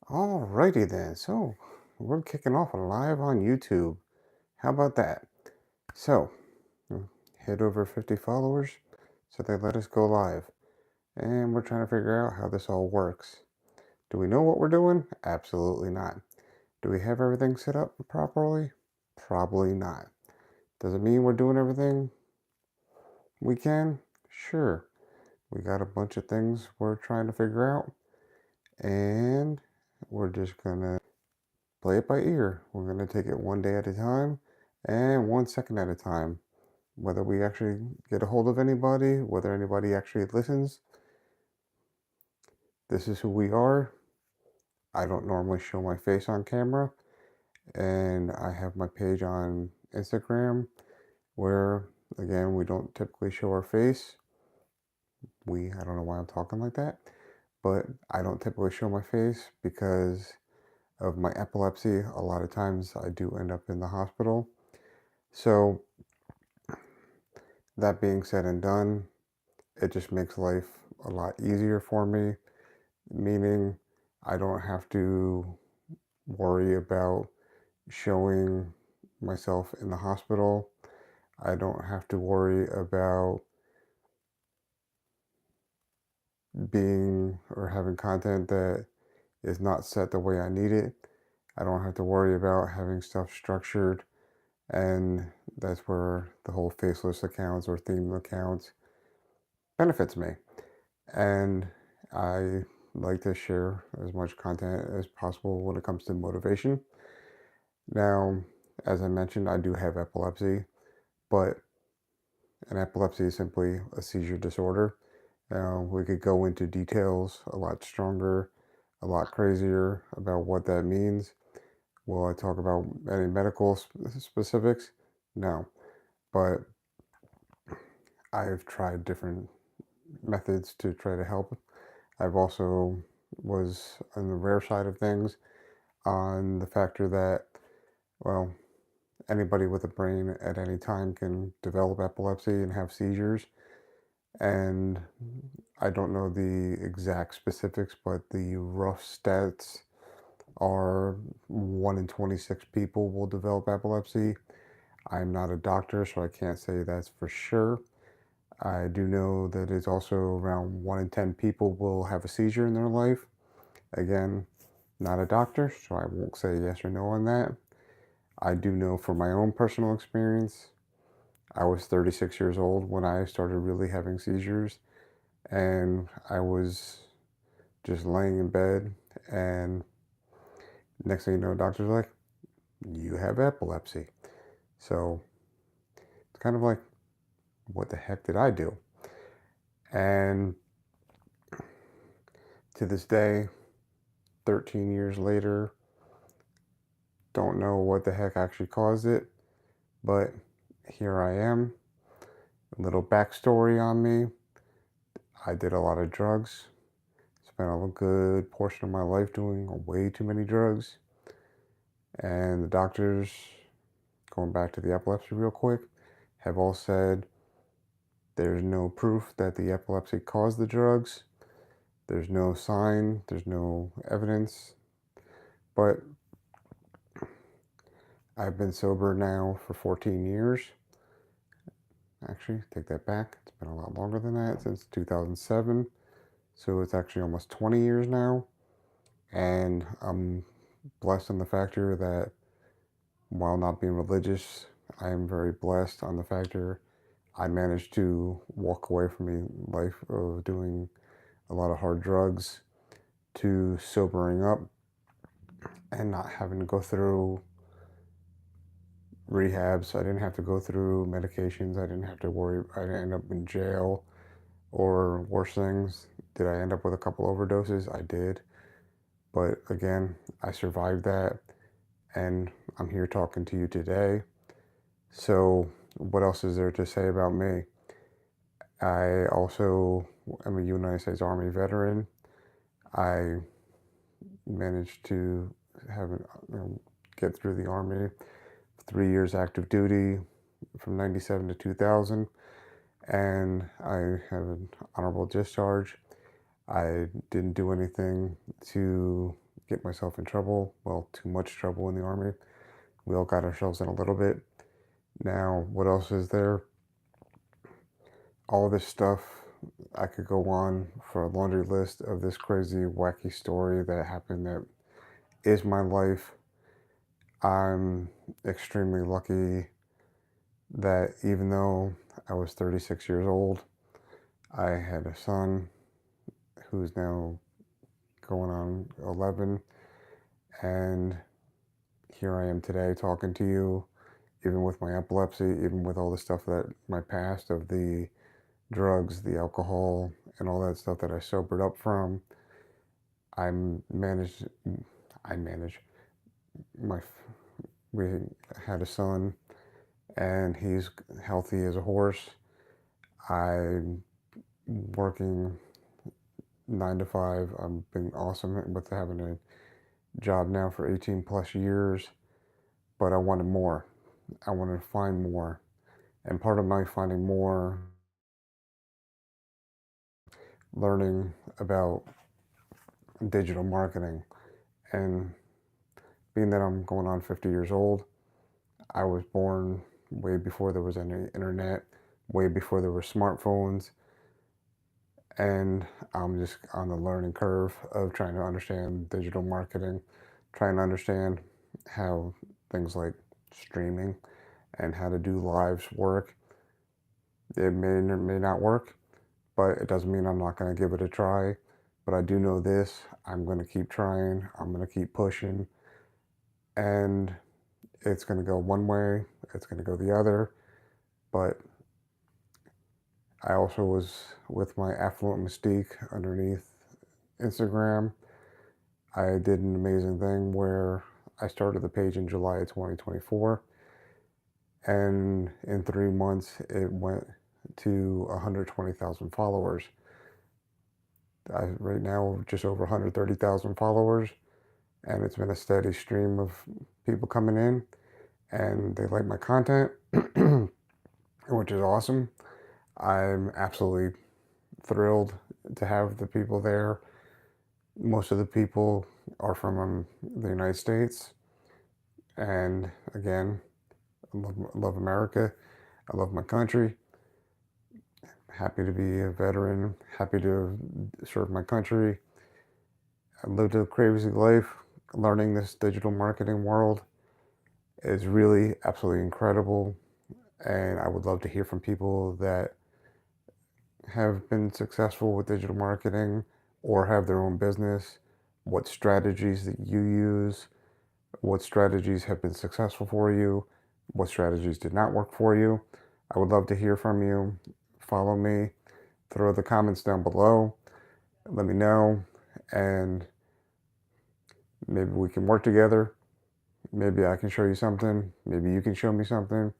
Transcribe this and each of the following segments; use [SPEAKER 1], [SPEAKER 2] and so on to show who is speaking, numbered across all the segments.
[SPEAKER 1] Alrighty then. So we're kicking off live on YouTube. How about that? So hit over 50 followers, so they let us go live. And we're trying to figure out how this all works. Do we know what we're doing? Absolutely not. Do we have everything set up properly? Probably not. Does it mean we're doing everything we can? Sure. We got a bunch of things we're trying to figure out, and we're just gonna play it by ear. We're going to take it one day at a time and 1 second at a time. Whether we actually get a hold of anybody, whether anybody actually listens, this is who we are. I don't normally show my face on camera, and I have my page on Instagram where, again, we don't typically show our face. I don't know why I'm talking like that, but I don't typically show my face because of my epilepsy. A lot of times I do end up in the hospital. So that being said and done, it just makes life a lot easier for me, meaning I don't have to worry about showing myself in the hospital. I don't have to worry about being or having content that is not set the way I need it. I don't have to worry about having stuff structured, and that's where the whole faceless accounts or theme accounts benefits me. And I like to share as much content as possible when it comes to motivation. Now, as I mentioned, I do have epilepsy, but an epilepsy is simply a seizure disorder. Now, we could go into details a lot stronger, a lot crazier about what that means. Will I talk about any medical specifics? No, but I've tried different methods to try to help. I've also was on the rare side of things on the factor that, well, anybody with a brain at any time can develop epilepsy and have seizures. And I don't know the exact specifics, but the rough stats are 1 in 26 people will develop epilepsy. I'm not a doctor, so I can't say that's for sure. I do know that it's also around 1 in 10 people will have a seizure in their life. Again, not a doctor, so I won't say yes or no on that. I do know from my own personal experience, I was 36 years old when I started really having seizures, and I was just laying in bed, and next thing you know, doctor's like, you have epilepsy. So it's kind of like, what the heck did I do? And to this day, 13 years later, don't know what the heck actually caused it, but here I am. A little backstory on me. I did a lot of drugs, spent a good portion of my life doing way too many drugs. And the doctors, going back to the epilepsy real quick, have all said there's no proof that the epilepsy caused the drugs. There's no sign, there's no evidence. But I've been sober now for 14 years. Actually, take that back. It's been a lot longer than that, since 2007. So it's actually almost 20 years now. And I'm blessed on the factor that while not being religious, I am very blessed on the factor I managed to walk away from a life of doing a lot of hard drugs to sobering up and not having to go through rehabs. I didn't have to go through medications. I didn't have to worry. I didn't end up in jail or worse things. Did I end up with a couple overdoses? I did. But again, I survived that, and I'm here talking to you today. So, what else is there to say about me? I also am a United States Army veteran. I managed to have get through the Army, 3 years active duty from 97 to 2000, and I have an honorable discharge. I didn't do anything to get myself in trouble. Well, too much trouble in the Army. We all got ourselves in a little bit. Now, what else is there? All this stuff. I could go on for a laundry list of this crazy, wacky story that happened that is my life. I'm extremely lucky that even though I was 36 years old, I had a son who's now going on 11, and here I am today talking to you, even with my epilepsy, even with all the stuff that my past of the drugs, the alcohol, and all that stuff that I sobered up from. I managed, I manage my, we had a son, and he's healthy as a horse. I'm working 9 to 5. I've been awesome with having a job now for 18 plus years, but I wanted more. I wanted to find more. And part of my finding more, learning about digital marketing. And being that I'm going on 50 years old, I was born way before there was any internet, way before there were smartphones. And I'm just on the learning curve of trying to understand digital marketing, trying to understand how things like streaming and how to do lives work. It may or may not work, but it doesn't mean I'm not going to give it a try. But I do know this, I'm going to keep trying, I'm going to keep pushing, and it's going to go one way, it's going to go the other. But I also was with my AffluentMystique underneath Instagram. I did an amazing thing where I started the page in July of 2024, and in 3 months it went to 120,000 followers. Right now just over 130,000 followers, and it's been a steady stream of people coming in, and they like my content, which is awesome. I'm absolutely thrilled to have the people there. Most of the people are from the United States, and again, I love America. I love my country. Happy to be a veteran. Happy to serve my country. I lived a crazy life. Learning this digital marketing world is really absolutely incredible. And I would love to hear from people that have been successful with digital marketing or have their own business, what strategies that you use, what strategies have been successful for you, what strategies did not work for you. I would love to hear from you. Follow me, throw the comments down below, let me know, and maybe we can work together. Maybe I can show you something, maybe you can show me something.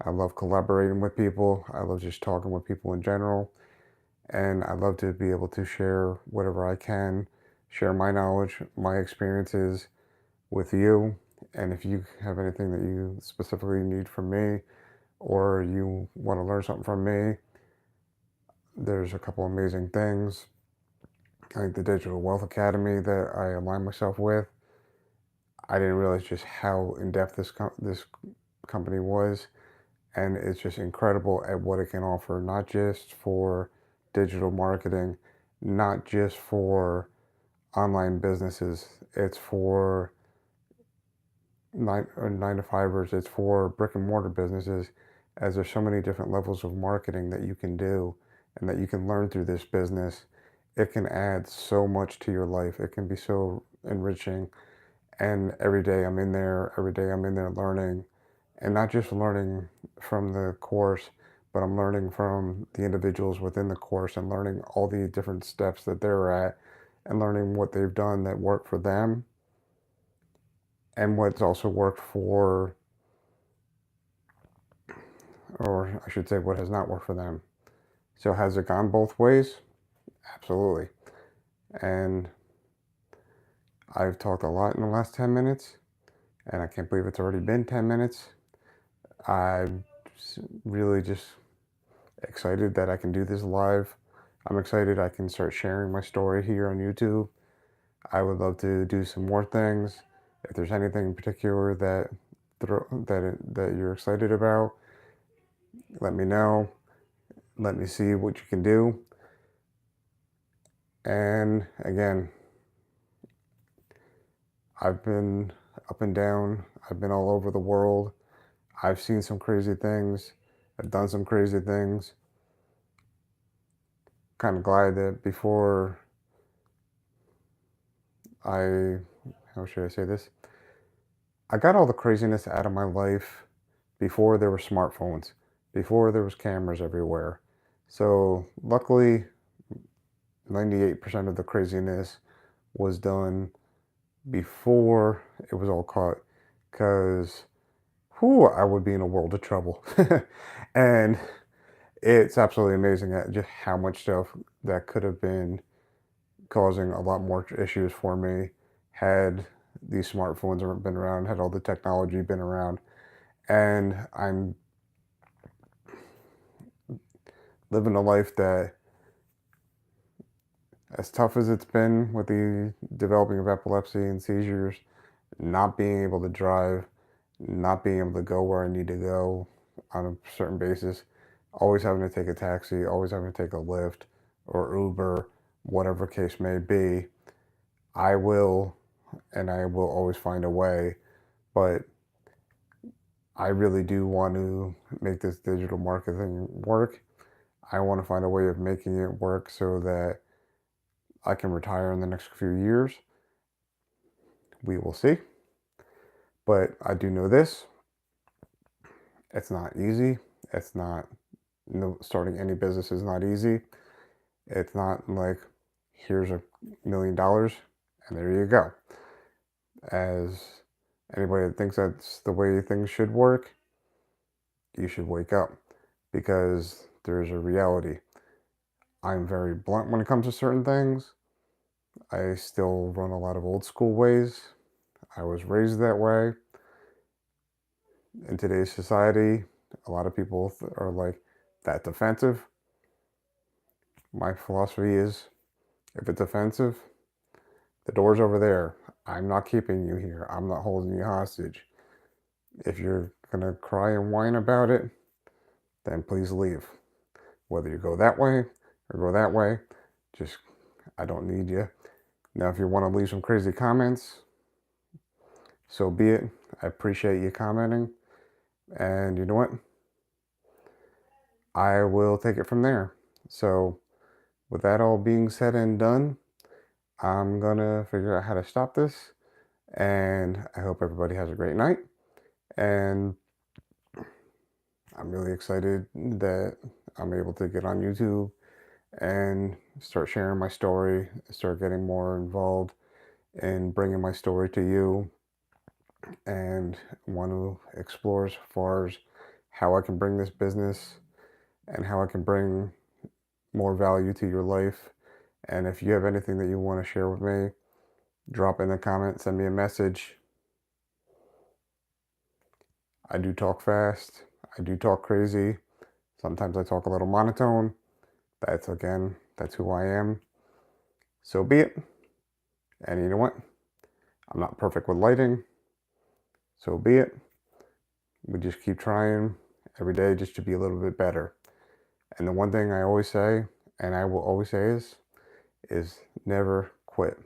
[SPEAKER 1] I love collaborating with people. I love just talking with people in general. And I love to be able to share whatever I can, share my knowledge, my experiences with you. And if you have anything that you specifically need from me, or you want to learn something from me, there's a couple amazing things like the Digital Wealth Academy that I align myself with. I didn't realize just how in-depth this company was, and it's just incredible at what it can offer, not just for digital marketing, not just for online businesses. It's for nine to fivers. It's for brick and mortar businesses, as there's so many different levels of marketing that you can do and that you can learn through this business. It can add so much to your life. It can be so enriching. And every day I'm in there, learning, and not just learning from the course, but I'm learning from the individuals within the course and learning all the different steps that they're at and learning what they've done that worked for them and what's also worked for, or I should say, what has not worked for them. So has it gone both ways? Absolutely. And I've talked a lot in the last 10 minutes, and I can't believe it's already been 10 minutes. I'm really just excited that I can do this live. I'm excited I can start sharing my story here on YouTube. I would love to do some more things. If there's anything in particular that you're excited about, let me know. Let me see what you can do. And again, I've been up and down. I've been all over the world. I've seen some crazy things. I've done some crazy things. Kind of glad that before I, how should I say this? I got all the craziness out of my life before there were smartphones, before there was cameras everywhere. So luckily, 98% of the craziness was done before it was all caught, because I would be in a world of trouble. And it's absolutely amazing at just how much stuff that could have been causing a lot more issues for me had these smartphones been around, had all the technology been around. And I'm living a life that, as tough as it's been with the developing of epilepsy and seizures, not being able to drive, not being able to go where I need to go on a certain basis, always having to take a taxi, always having to take a Lyft or Uber, whatever case may be, I will, and I will always find a way. But I really do want to make this digital marketing work. I want to find a way of making it work so that I can retire in the next few years. We will see. But I do know this. It's not easy. It's not, no, starting any business is not easy. It's not like, here's $1 million and there you go. As anybody that thinks that's the way things should work, you should wake up, because there's a reality. I'm very blunt when it comes to certain things. I still run a lot of old school ways. I was raised that way. In today's society, a lot of people are like, that's offensive. My philosophy is, if it's offensive, the door's over there. I'm not keeping you here. I'm not holding you hostage. If you're going to cry and whine about it, then please leave. Whether you go that way or go that way, just, I don't need you. Now, if you want to leave some crazy comments, so be it. I appreciate you commenting. And you know what? I will take it from there. So, with that all being said and done, I'm going to figure out how to stop this. And I hope everybody has a great night. And I'm really excited that I'm able to get on YouTube and start sharing my story, start getting more involved in bringing my story to you, and want to explore as far as how I can bring this business and how I can bring more value to your life. And if you have anything that you want to share with me, drop in the comments, send me a message. I do talk fast. I do talk crazy. Sometimes I talk a little monotone. That's who I am. So be it. And you know what? I'm not perfect with lighting. So be it. We just keep trying every day just to be a little bit better. And the one thing I always say, and I will always say, is never quit.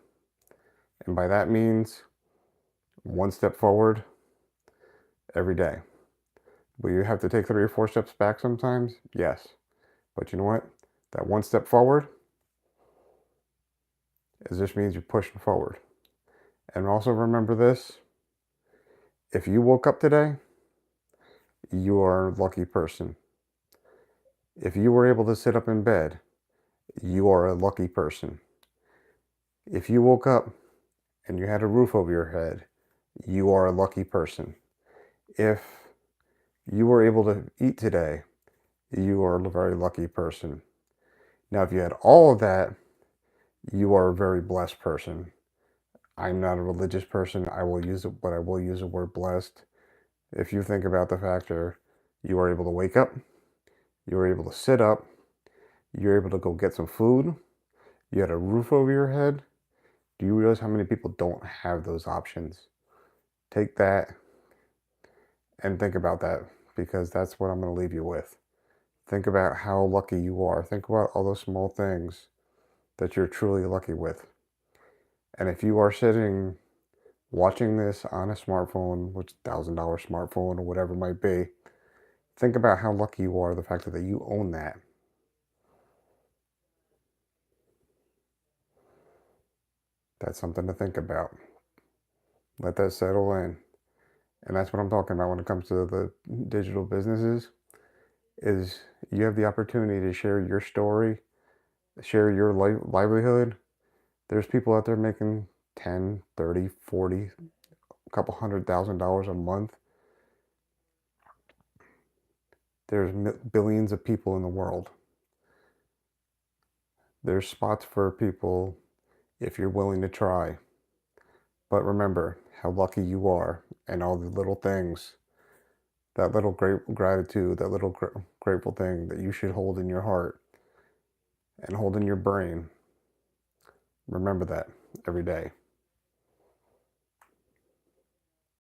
[SPEAKER 1] And by that means one step forward every day. Will you have to take 3 or 4 steps back sometimes? Yes. But you know what? That one step forward just means you're pushing forward. And also remember this: if you woke up today, you are a lucky person. If you were able to sit up in bed, you are a lucky person. If you woke up and you had a roof over your head, you are a lucky person. If you were able to eat today, you are a very lucky person. Now, if you had all of that, you are a very blessed person. I'm not a religious person. I will use the word blessed. If you think about the factor, you are able to wake up, you are able to sit up, you're able to go get some food, you had a roof over your head, Do you realize how many people don't have those options? Take that and think about that, because that's what I'm going to leave you with. Think about how lucky you are. Think about all those small things that you're truly lucky with. And if you are sitting watching this on a smartphone, which $1,000 smartphone or whatever it might be, think about how lucky you are, the fact that you own that. That's something to think about. Let that settle in. And that's what I'm talking about when it comes to the digital businesses, is you have the opportunity to share your story, share your livelihood. There's people out there making 10, 30, 40, a couple $100,000 a month. There's billions of people in the world. There's spots for people if you're willing to try. But remember how lucky you are, and all the little things, that little great gratitude, that little grateful thing that you should hold in your heart and hold in your brain. Remember that every day.